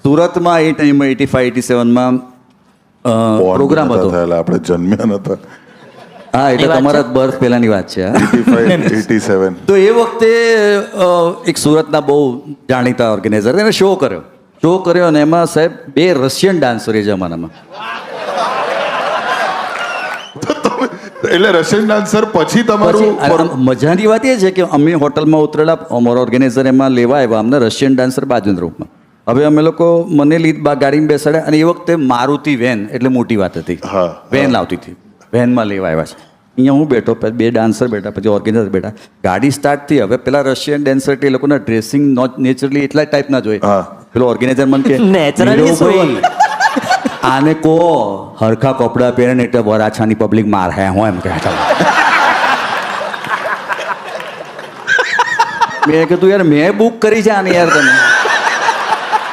સુરતમાં એ ટાઈમે 85-87માં પ્રોગ્રામ હતો. આપણે જન્મ્યા નતા. હા, એટલે તમારા બર્થ પહેલાની વાત છે. 85-87. તો એ વખતે એક સુરતના બહુ જાણીતા ઓર્ગેનાઇઝર એને શો કર્યો અને એમાં સાહેબ 2 રશિયન ડાન્સર એ જમાનામાં. એટલે રશિયન ડાન્સર પછી તમારું મજાની વાત એ છે કે અમે હોટલમાં ઉતરેલા, અમારો ઓર્ગેનાઇઝર એમાં લેવા આવ્યા, અમને રશિયન ડાન્સર બાજુના રૂપમાં. હવે અમે લોકો મને ગાડીમાં બેસાડ્યા અને એ વખતે મારુતિ વેન એટલે મોટી વાત હતી. વેન લાવતી હતી, વેનમાં લેવા આવ્યા છે. અહીંયા હું બેઠો, 2 ડાન્સર બેઠા, પછી ઓર્ગેનાઇઝર બેઠા. ગાડી સ્ટાર્ટ થઈ. હવે પેલા રશિયન ડાન્સર એ લોકોના ડ્રેસિંગ નેચરલી એટલા ટાઈપના જોઈએ. પેલો ઓર્ગેનાઇઝર મને કે નેચરલી આને કો હરખા કપડા પહેરે ને એટલે વરાછાની પબ્લિક માર હે હું એમ કહે. મેં કીધું યાર મેં બુક કરી છે આને યાર,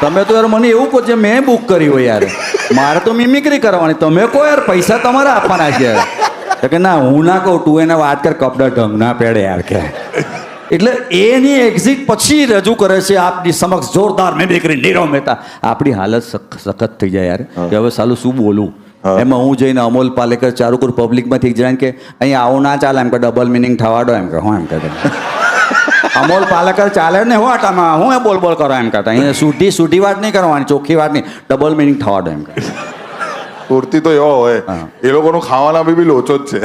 તમે તો યાર મને એવું કહો છો મેં બુક કરી હોય યાર, મારે તો મિમિક્રી કરવાની, તમે કહો યાર પૈસા તમારે આપવાના છે યાર. કે ના હું ના કહું, તું એને વાત કર કપડા ઢંગ ના પહેરે યાર કે. એટલે એની એક્ઝિટ પછી રજૂ કરે છે આપની સમક્ષ જોરદાર મિમિક્રી નીરવ મહેતા. આપણી હાલત સખત થઈ જાય યાર કે હવે સાલું શું બોલું. એમાં હું જઈને અમોલ પાલેકર ચારુકુર પબ્લિકમાંથી એક જણાને કે અહીંયા આવું ના ચાલે એમ કે ડબલ મિનિંગ થવાડો એમ કે હું એમ કહેતો. અમોલ પાલેકર ચાલે ને હો આટામાં હું એ બોલ કરો એમ કહેતા. અહીંયા સૂટી વાત નહીં કરવાની, ચોખ્ખી વાત નહીં, ડબલ મિનિંગ થવાડો એમ કે. પૂર્તિ તો એવો હોય એ લોકોનું ખાવાના બી લોચો જ છે.